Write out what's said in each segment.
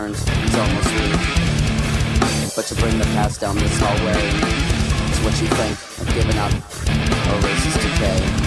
learned is almost weak. But to bring the past down this hallway is what you think of giving up or racist decay.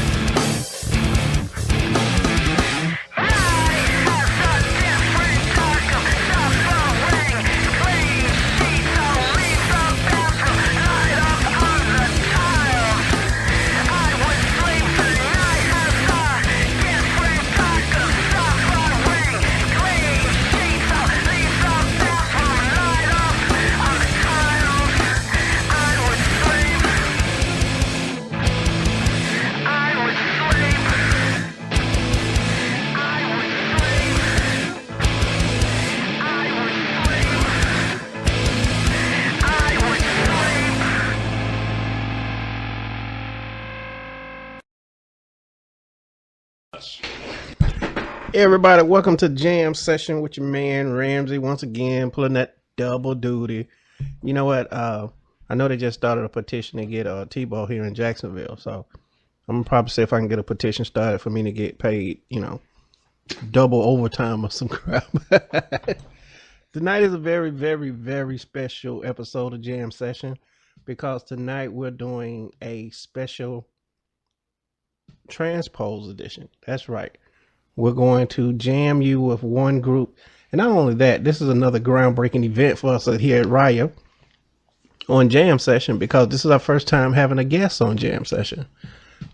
Hey everybody, welcome to Jamz session with your man Ramsey once again, pulling that double duty. You know what? I know they just started a petition to get T-Ball here in Jacksonville, so I'm gonna probably see if I can get a petition started for me to get paid, double overtime or some crap. Tonight is a very, very, very special episode of Jamz session because tonight we're doing a special Transpose edition. That's right. We're going to jam you with one group. And not only that, this is another groundbreaking event for us here at Raya on Jamz session because this is our first time having a guest on Jamz session.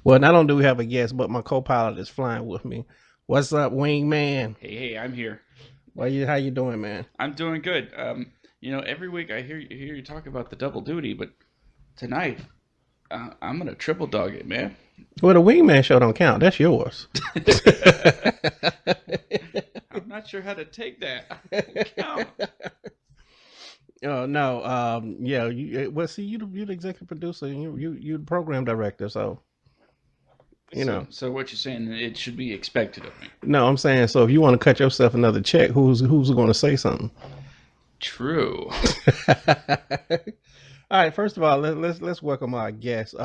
Well, not only do we have a guest, but my co-pilot is flying with me. What's up, wingman? Hey, I'm here. How you doing, man? I'm doing good. Every week I hear you talk about the double duty, but tonight I'm gonna triple dog it, man. Well, the wingman show don't count. That's yours. I'm not sure how to take that. Count. Oh no. Yeah. You're the executive producer. And you're the program director. So. So what you're saying? It should be expected of me. No, I'm saying so. If you want to cut yourself another check, who's going to say something? True. All right. First of all, let's welcome our guest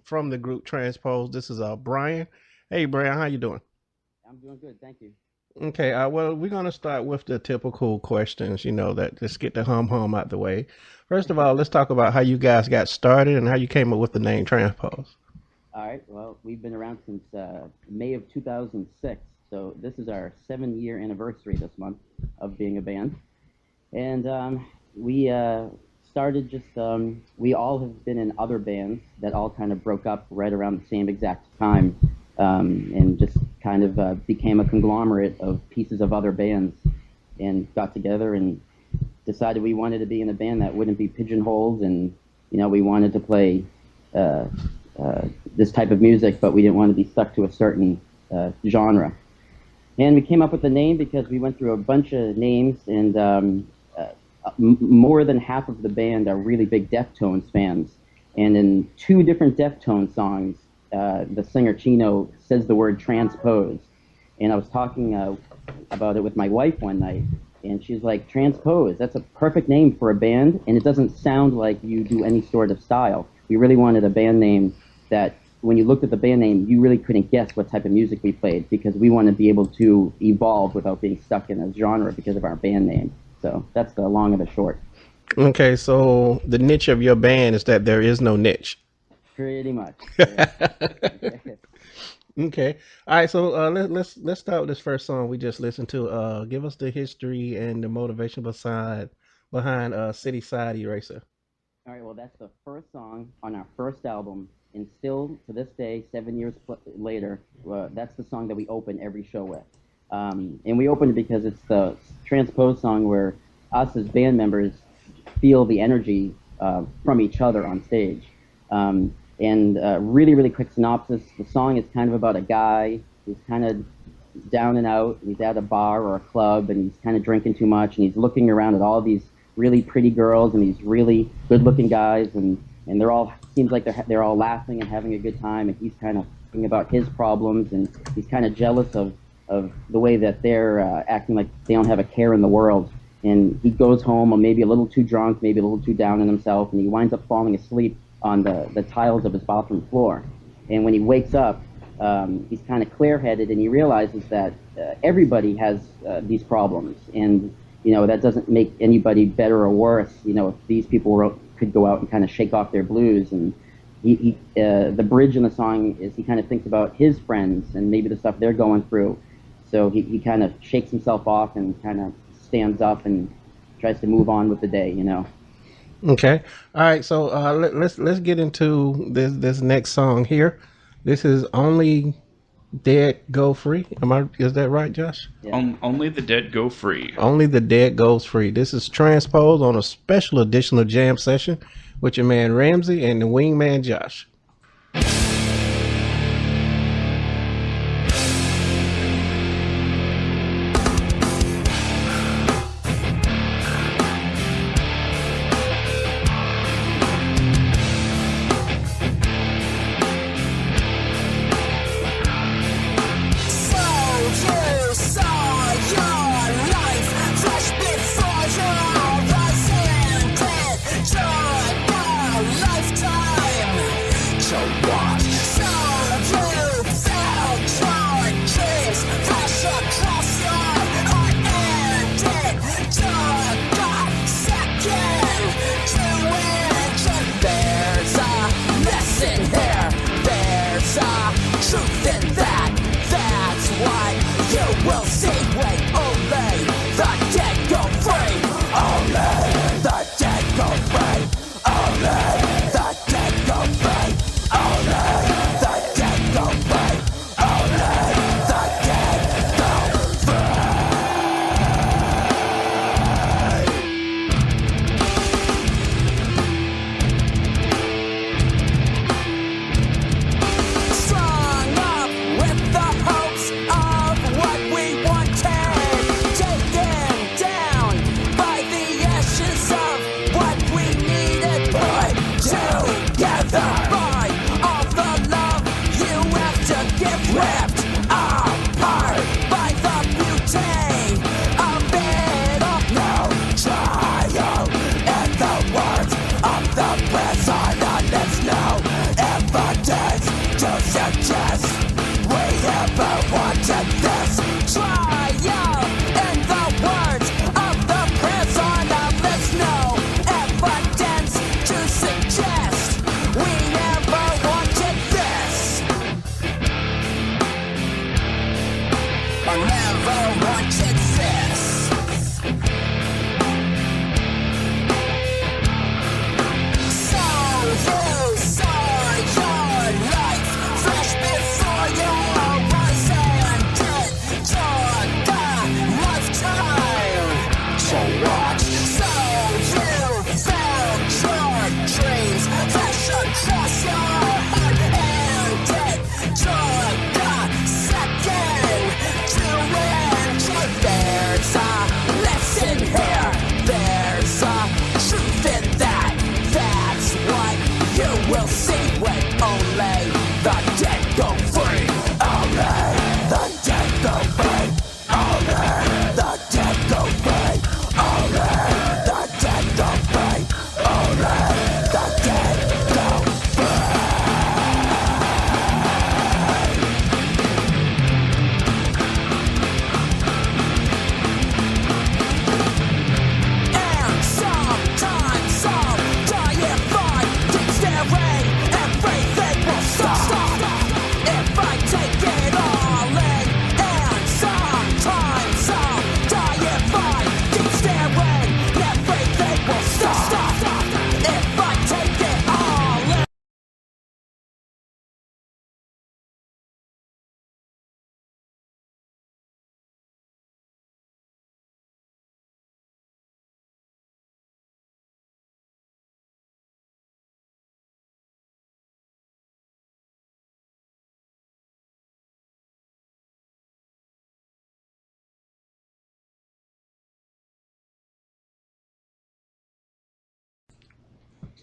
from the group Transpose. This is Brian. Hey, Brian, how you doing? I'm doing good, thank you. Okay. Well, we're gonna start with the typical questions. That just get the hum out the way. First of all, let's talk about how you guys got started and how you came up with the name Transpose. All right. Well, we've been around since May of 2006, so this is our 7-year anniversary this month of being a band, and we started just, we all have been in other bands that all kind of broke up right around the same exact time, and just kind of became a conglomerate of pieces of other bands, and got together and decided we wanted to be in a band that wouldn't be pigeonholed, and, we wanted to play this type of music, but we didn't want to be stuck to a certain genre. And we came up with the name because we went through a bunch of names, and more than half of the band are really big Deftones fans. And in 2 different Deftones songs, the singer Chino says the word transpose. And I was talking about it with my wife one night, and she's like, Transpose, that's a perfect name for a band, and it doesn't sound like you do any sort of style. We really wanted a band name that, when you looked at the band name, you really couldn't guess what type of music we played, because we want to be able to evolve without being stuck in a genre because of our band name. So that's the long and the short. Okay, so the niche of your band is that there is no niche. Pretty much. Okay. All right, so let's start with this first song we just listened to. Give us the history and the motivation behind City Side Eraser. All right, well, that's the first song on our first album, and still to this day, 7 years later, that's the song that we open every show with. And we opened it because it's the Transpose song where us as band members feel the energy from each other on stage. Really, really quick synopsis, the song is kind of about a guy who's kind of down and out. He's at a bar or a club, and he's kind of drinking too much, and he's looking around at all these really pretty girls and these really good-looking guys, and they're all, seems like they're all laughing and having a good time, and he's kind of thinking about his problems, and he's kind of jealous of the way that they're acting like they don't have a care in the world. And he goes home, maybe a little too drunk, maybe a little too down on himself, and he winds up falling asleep on the tiles of his bathroom floor. And when he wakes up, he's kind of clear-headed, and he realizes that everybody has these problems, and that doesn't make anybody better or worse. If these people could go out and kind of shake off their blues. And the bridge in the song is he kind of thinks about his friends and maybe the stuff they're going through. So he kind of shakes himself off and kind of stands up and tries to move on with the day. Okay. All right. So let's get into this next song here. This is Only Dead Go Free. Is that right, Josh? Yeah. Only the dead go free. Only the Dead Goes Free. This is Transpose on a special edition of Jam Session with your man Ramsey and the wingman Josh.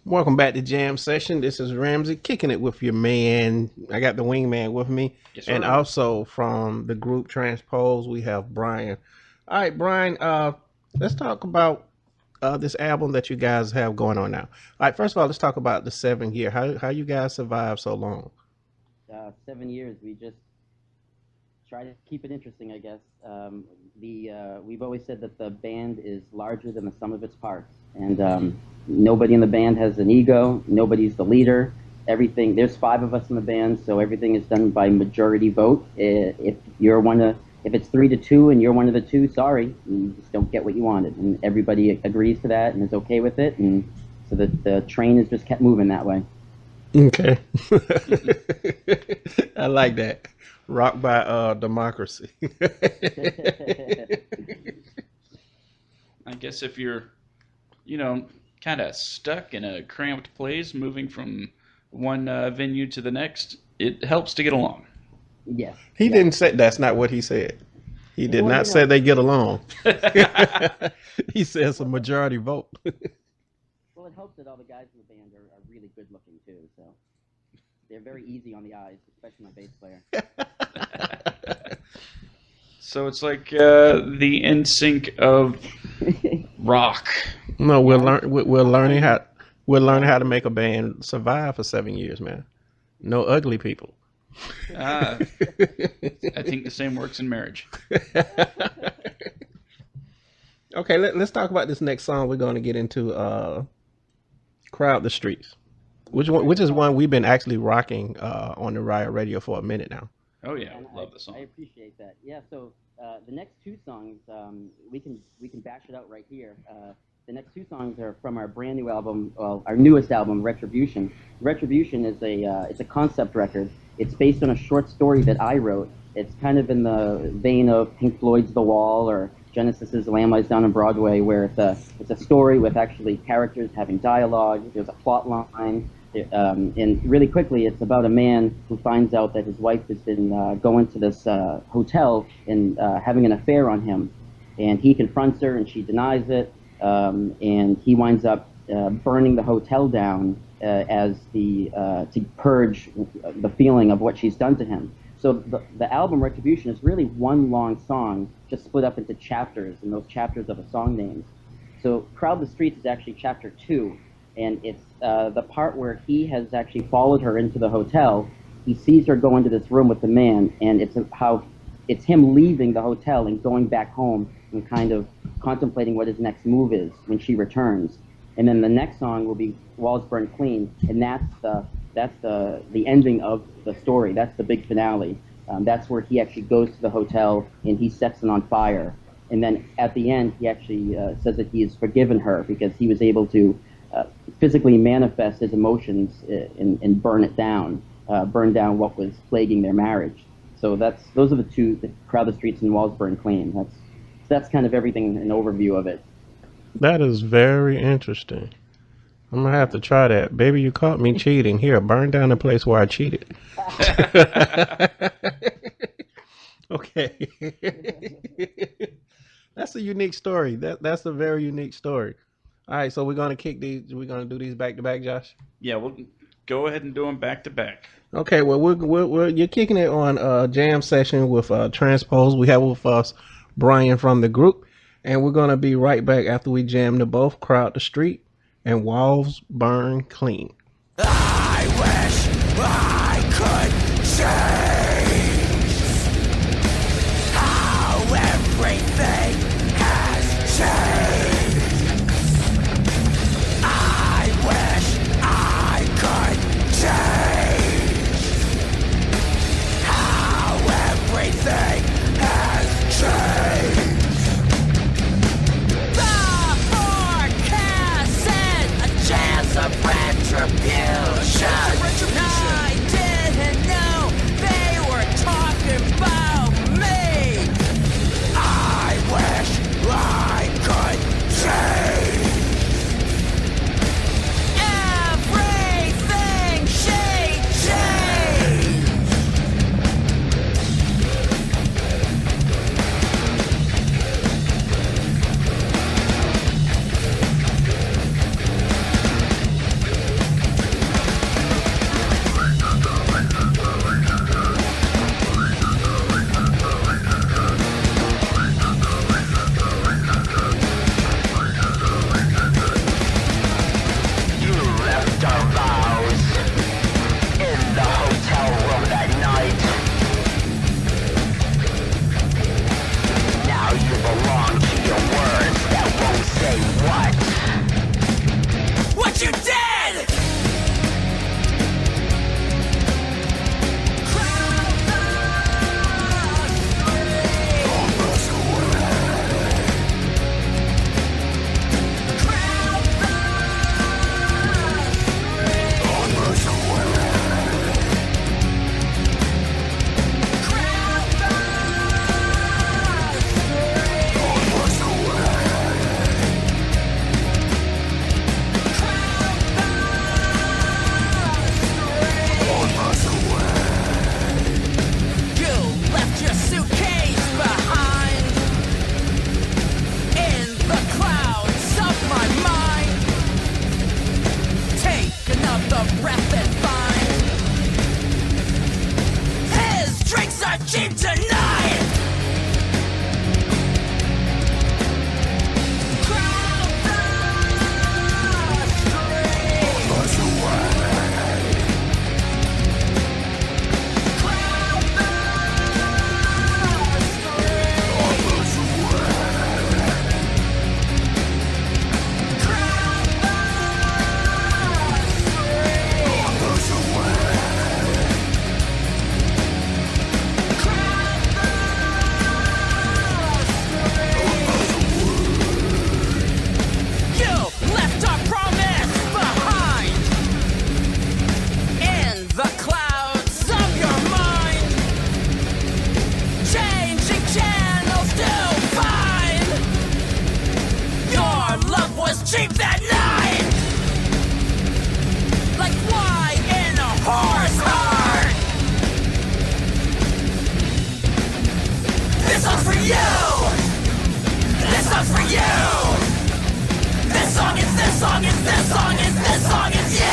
Welcome back to Jam Session. This is Ramsey kicking it with your man. I got the wingman with me. Yes, sir. And also from the group Transpose, we have Brian. All right, Brian, let's talk about this album that you guys have going on now. All right, first of all, let's talk about the 7 year. How you guys survived so long? 7 years. We just try to keep it interesting, I guess. We've always said that the band is larger than the sum of its parts, and nobody in the band has an ego. Nobody's the leader. Everything. There's 5 of us in the band, so everything is done by majority vote. If it's 3-2 and you're one of the 2, sorry, you just don't get what you wanted, and everybody agrees to that and is okay with it, and so the train is just kept moving that way. Okay. I like that. Rock by democracy. I guess if you're, kind of stuck in a cramped place, moving from one venue to the next, it helps to get along. Yes. He didn't say that's not what he said. He did not say they get along. He says a majority vote. Well, it helps that all the guys in the band are really good looking too, so they're very easy on the eyes, especially my bass player. So it's like the NSYNC of rock. No, we're learning how to make a band survive for 7 years, man. No ugly people. I think the same works in marriage. Okay, let's talk about this next song we're going to get into. Crowd the Streets, which is one we've been actually rocking on the Riot Radio for a minute now. Oh yeah, love the song. I appreciate that. Yeah, so the next 2 songs, we can bash it out right here. The next 2 songs are from our brand new album, well, our newest album, Retribution. Retribution is it's a concept record. It's based on a short story that I wrote. It's kind of in the vein of Pink Floyd's The Wall or Genesis's Lamb Lies Down on Broadway, where it's a story with actually characters having dialogue. There's a plot line. And really quickly, it's about a man who finds out that his wife has been going to this hotel and having an affair on him. And he confronts her, and she denies it. And he winds up burning the hotel down to purge the feeling of what she's done to him. So the album Retribution is really one long song, just split up into chapters, and those chapters of a song names. So Crowd the Streets is actually chapter 2, and it's the part where he has actually followed her into the hotel. He sees her go into this room with the man, and it's him leaving the hotel and going back home and kind of contemplating what his next move is when she returns. And then the next song will be Walls Burn Clean, and that's the ending of the story. That's the big finale. That's where he actually goes to the hotel and he sets it on fire. And then at the end, he actually says that he has forgiven her because he was able to physically manifest his emotions and burn down what was plaguing their marriage. So those are the 2, the Crowd the Streets and Walls Burn Clean. That's kind of everything, an overview of it. That is very interesting. I'm going to have to try that. Baby, you caught me cheating. Here, burn down the place where I cheated. Okay. That's a unique story. That's a very unique story. All right, so we're going to do these back to back, Josh? Yeah, we'll go ahead and do them back to back. Okay, well, you're kicking it on a jam session with Transpose. We have with us Brian from the group, and we're going to be right back after we jam to both Crowd the Street and Walls Burn Clean. I wish I could change how everything has changed. I wish I could change how everything has changed. Chance of retribution. I didn't know they were talking about me. I wish I could that night, like wine in a horse heart. This song's for you. This song's for you. This song is this song is this song is this song is you.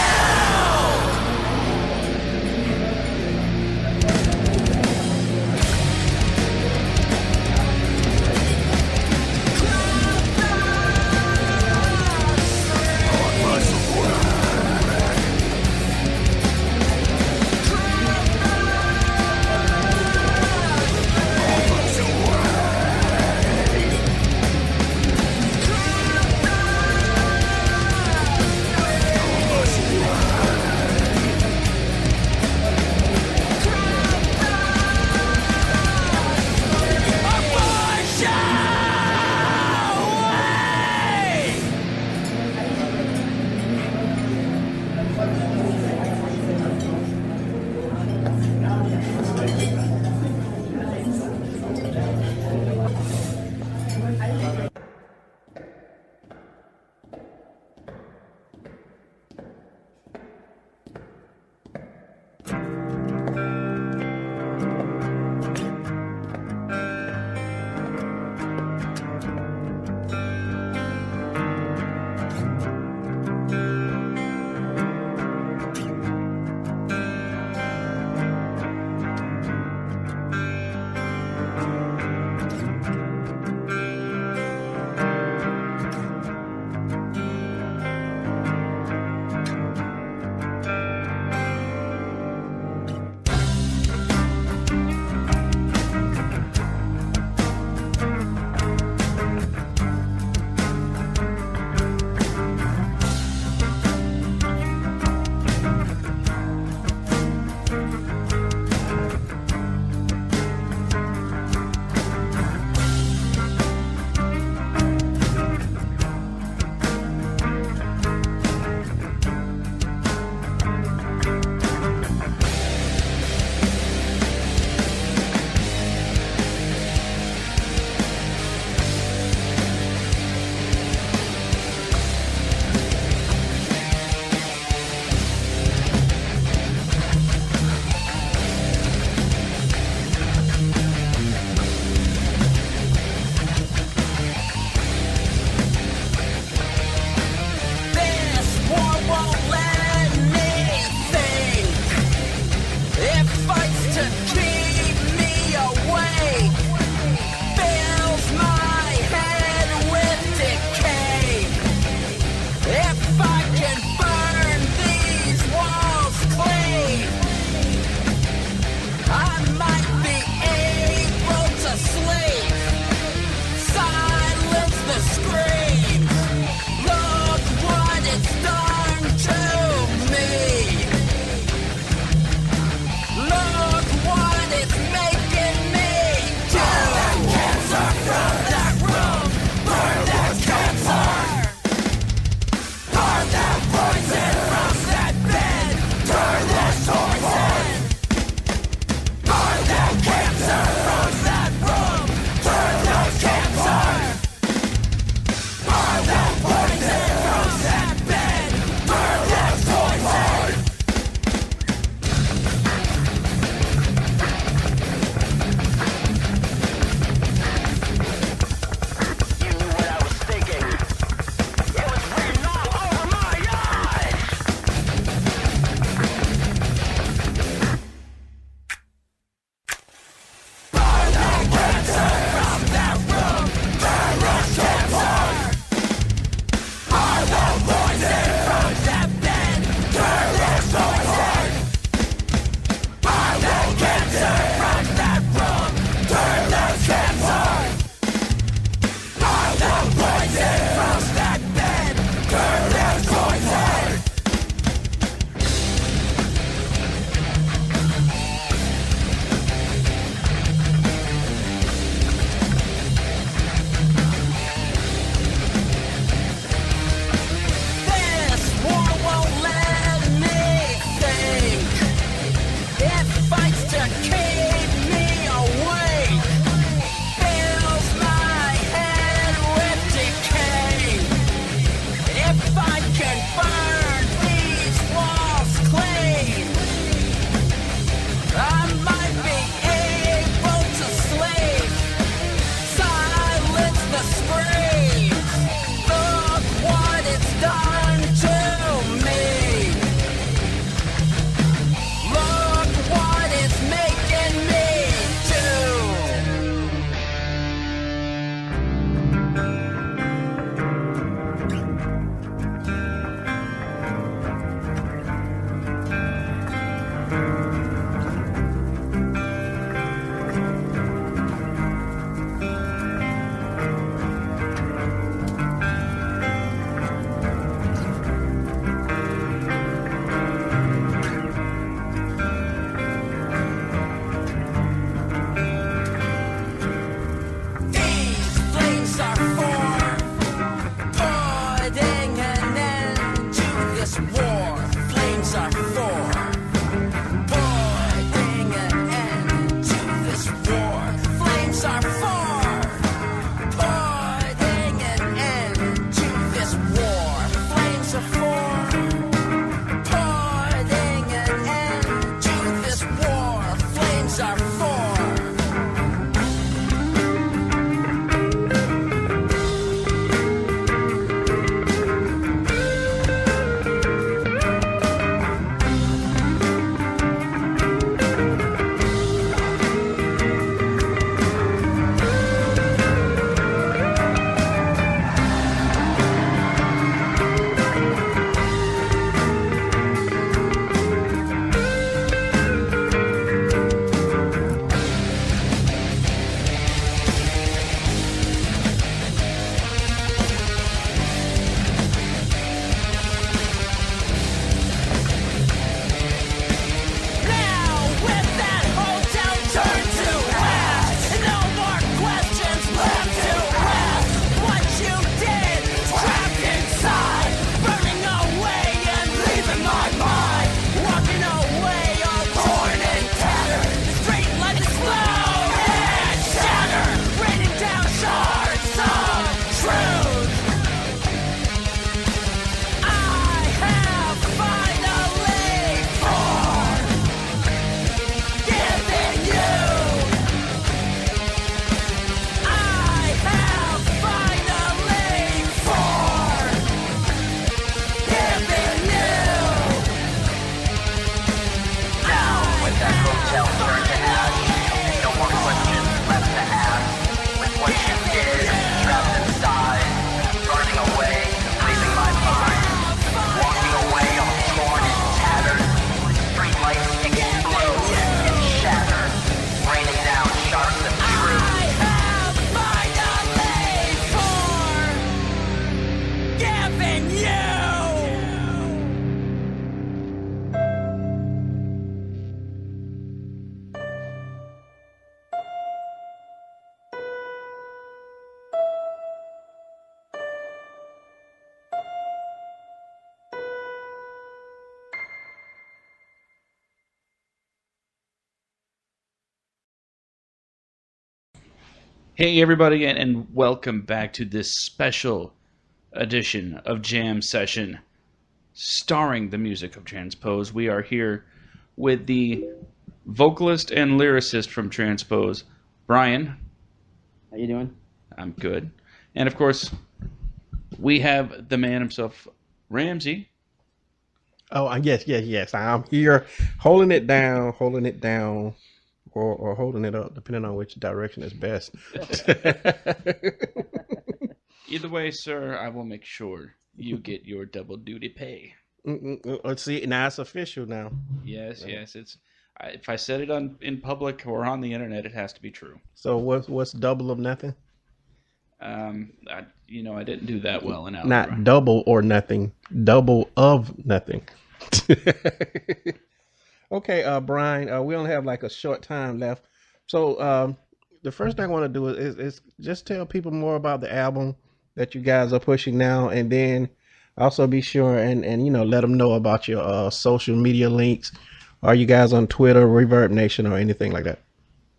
can burn these walls clean. I might be able to sleep. Silence the scream. Look what it's done to me. Look what it's making me do. These flames are for putting an end to this war. Flames are for putting an end to this war. Flames are for putting an end to this war. Flames are for putting an end to this war. Flames are for. Now with that hotel turned to ash, no more questions left to ask. What you did, trapped inside, burning away and leaving my mind, walking away all torn and tattered. The street lights explode and shatter, raining down shards of truth. I have finally forgiven you. I have finally forgiven you. Now with that hotel turned to ash, no more questions left to ask. With what you did, trapped inside, burning away, leaving my mind, walking away all torn and tattered. Streetlights explode and shatter, raining down shards of truth. I have finally forgiven you. Hey, everybody, and welcome back to this special edition of Jam Session, starring the music of Transpose. We are here with the vocalist and lyricist from Transpose, Brian. How you doing? I'm good. And, of course, we have the man himself, Ramsey. Oh, yes. I'm here holding it down, or holding it up, depending on which direction is best. Either way, sir, I will make sure you get your double duty pay. Let's see. Now it's official now. Yes. It's if I said it in public or on the internet, it has to be true. So what's double of nothing? I didn't do that well in algebra. Not double or nothing. Double of nothing. Okay, Brian, we only have like a short time left. So the first thing I want to do is just tell people more about the album that you guys are pushing now, and then also be sure and let them know about your social media links. Are you guys on Twitter, Reverb Nation, or anything like that?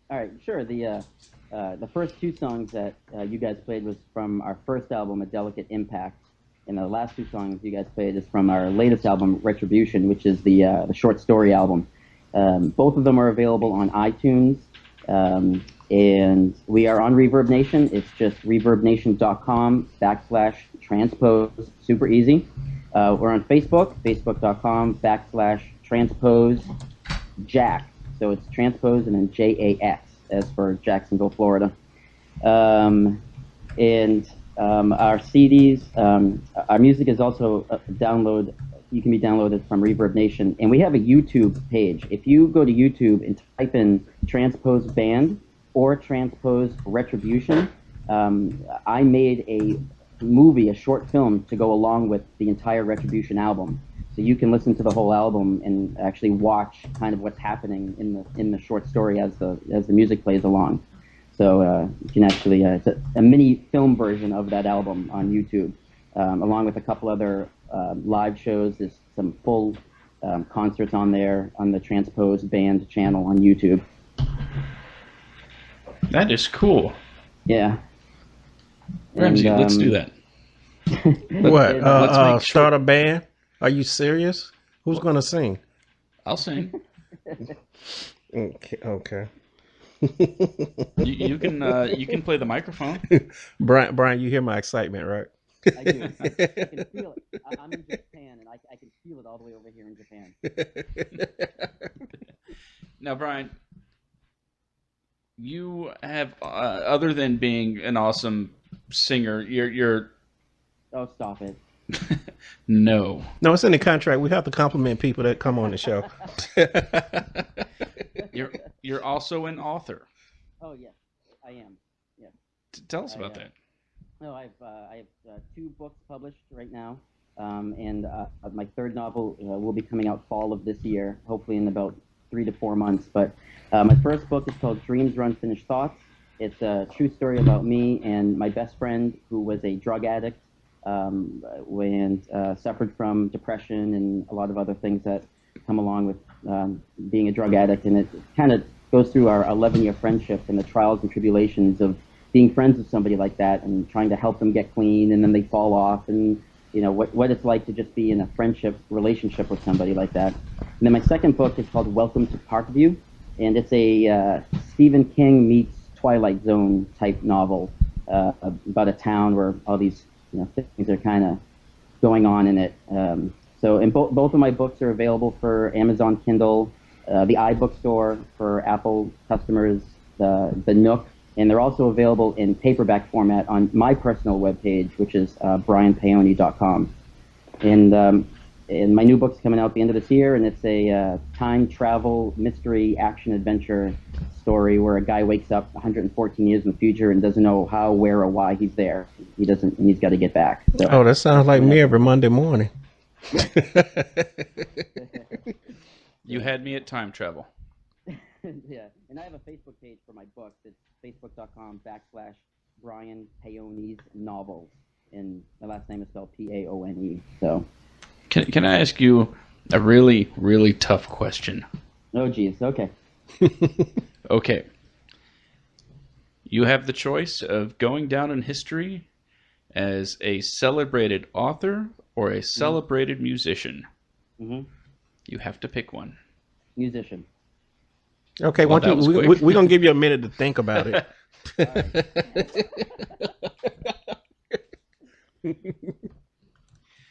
All right, sure. The first two songs that you guys played was from our first album, A Delicate Impact. And the last two songs you guys played is from our latest album, Retribution, which is the short story album. Both of them are available on iTunes, and we are on Reverb Nation. It's just reverbnation.com/transpose, super easy. We're on Facebook, facebook.com/transpose Jack. So it's transpose and then JAX, as for Jacksonville, Florida. And our CDs, our music is also you can be downloaded from Reverb Nation. And we have a YouTube page. If you go to YouTube and type in Transpose Band or Transpose Retribution, I made a movie, a short film, to go along with the entire Retribution album. So you can listen to the whole album and actually watch kind of what's happening in the short story as the music plays along. So you can actually, it's a mini film version of that album on YouTube, along with a couple other live shows. There's some full concerts on there on the Transpose Band channel on YouTube. That is cool. Yeah. Ramsey, let's do that. What? Let's make Start a band? Are you serious? Who's going to sing? I'll sing. Okay. You can play the microphone. Brian, you hear my excitement, right? I do. I can feel it. I'm in Japan, and I can feel it all the way over here in Japan. Now, Brian, you have, other than being an awesome singer, you're Oh, stop it. No, it's in the contract. We have to compliment people that come on the show. You're also an author. Oh, yes, I am. Yes. Tell us about that. No, I have 2 books published right now, and my third novel will be coming out fall of this year, hopefully in about 3 to 4 months. But my first book is called Dreams Run Finished Thoughts. It's a true story about me and my best friend, who was a drug addict and suffered from depression and a lot of other things that come along with being a drug addict. And it kind of goes through our 11-year friendship and the trials and tribulations of being friends with somebody like that and trying to help them get clean, and then they fall off, and what it's like to just be in a relationship with somebody like that. And then my second book is called Welcome to Parkview, and it's a Stephen King meets Twilight Zone type novel about a town where all these things are kind of going on in it. So both of my books are available for Amazon Kindle, the iBookstore for Apple customers, the Nook, and they're also available in paperback format on my personal webpage, which is brianpaone.com. And my new book's coming out at the end of this year, and it's a time travel mystery action adventure story where a guy wakes up 114 years in the future and doesn't know how, where, or why he's there. He's got to get back. So, that sounds like me every Monday morning. You had me at time travel. Yeah, and I have a Facebook page for my books. It's facebook.com/Brian Paone's novels, and my last name is spelled Paone. So, can I ask you a really, really tough question? Oh, geez. Okay. Okay. You have the choice of going down in history as a celebrated author or a celebrated musician. Mm-hmm. You have to pick one. Musician. Okay, Well, we're going to give you a minute to think about it.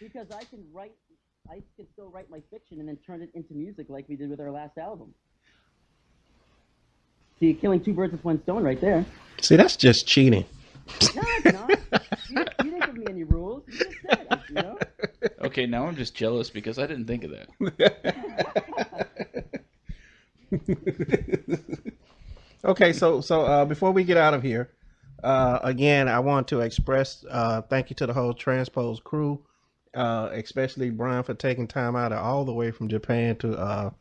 Because I can still write my fiction and then turn it into music like we did with our last album. See, you're killing 2 birds with 1 stone right there. See, that's just cheating. No, it's not. You didn't give me any rules. You just said it, Okay, now I'm just jealous because I didn't think of that. Okay, so before we get out of here, again, I want to express thank you to the whole Transpose crew, especially Brian for taking time out all the way from Japan to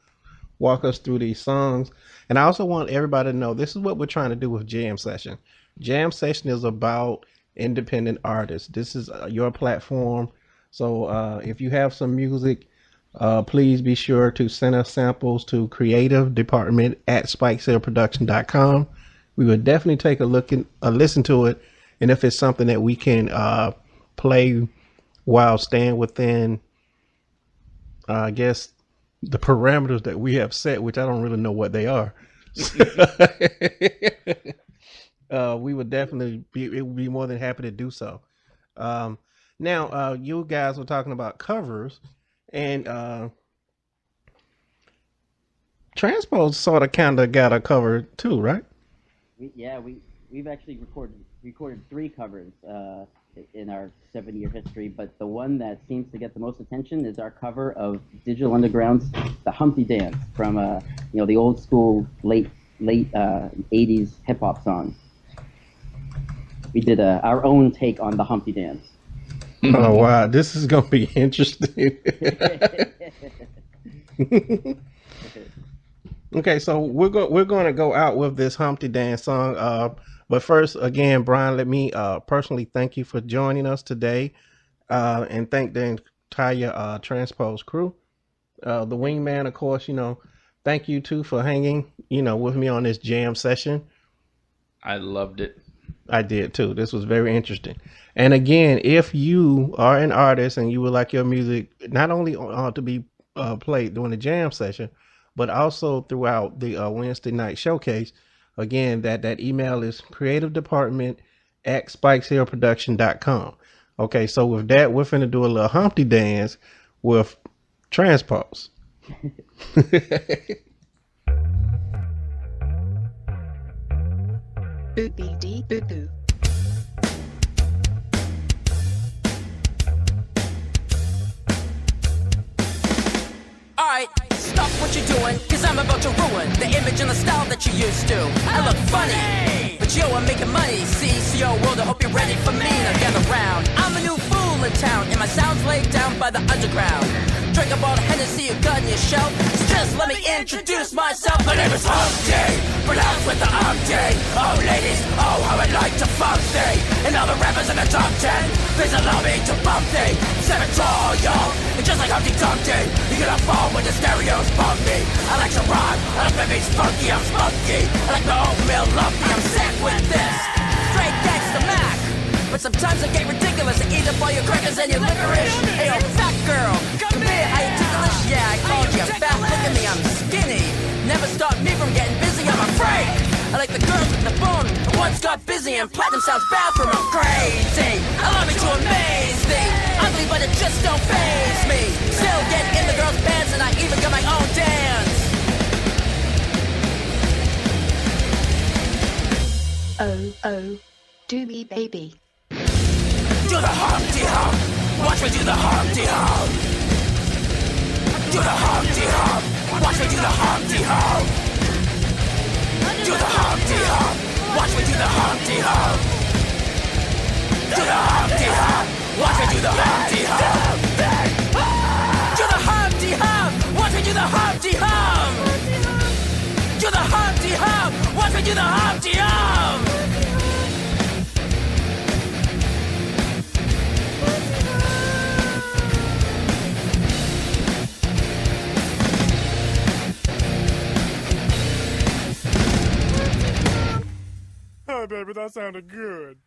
walk us through these songs. And I also want everybody to know this is what we're trying to do with Jam Session. Jam Session is about independent artists. This is your platform. So if you have some music, please be sure to send us samples to creativedepartment@spikesailproduction.com. We would definitely take a listen to it, and if it's something that we can play while staying within, I guess, the parameters that we have set, which I don't really know what they are. We would definitely be more than happy to do so. Now, you guys were talking about covers, and Transpose sort of kind of got a cover too, right? We've actually recorded 3 covers in our 7-year history, but the one that seems to get the most attention is our cover of Digital Underground's "The Humpty Dance" from the old school late 80s hip hop song. We did our own take on the Humpty Dance. Oh wow, this is gonna be interesting. Okay, so we're going to go out with this Humpty Dance song. But first, again, Brian, let me personally thank you for joining us today, and thank the entire Transpose crew. The Wingman, of course, thank you too for hanging, with me on this jam session. I loved it. I did too. This was very interesting. And again, if you are an artist and you would like your music not only to be played during the jam session, but also throughout the Wednesday night showcase, again, that email is creativedepartment@spikeshillproduction.com. Okay, so with that, we're finna do a little Humpty Dance with Transpose. Boopy boo boo. Alright, stop what you're doing, cause I'm about to ruin the image and the style that you used to. I look funny, but yo, I'm making money. See, yo, world, I hope you're ready for me. Now gather round. I'm a new fool in town, and my sound's laid down by the underground. Drink up all the Hennessy you got in your shelf. So just let me introduce myself. My name is Humpty, pronounced with the Humpty. Oh, ladies, oh, how I'd like to funk thee. And all the rappers in the top 10, please allow me to bump thee. 7 tall, y'all, and just like Humpty Dumpty, you're gonna fall when the stereos bump me. I like to rhyme, I like babies funky, I'm spunky. I like my oatmeal lumpy, I'm sick with this. Straight gangsta Mac. But sometimes I get ridiculous. I eat up all your crackers and your licorice. Hey, yo, fat girl, come here, are you ticklish? Yeah, I called you fat, look at me, I'm skinny. Never stop me from getting busy, I'm a freak. I like the girls with the bone, the ones got busy and platinum sounds bad for me. I'm crazy, allow me to amaze thee. Ugly, but it just don't faze me. Still get in the girls' pants and I even got my own dance. Oh, do me baby. Do the Humpty Hump, watch me do the Humpty Hump. Do the Humpty Hump, watch me do the Humpty Hump. Do the Humpty Hump, watch me do the Humpty Hump. Do the Humpty Hump, watch me do the Humpty Hump. Do the Humpty Hump, watch me do the Humpty Hump. Do the Humpty Hump, watch me do the Humpty Hump. Hey, baby, that sounded good.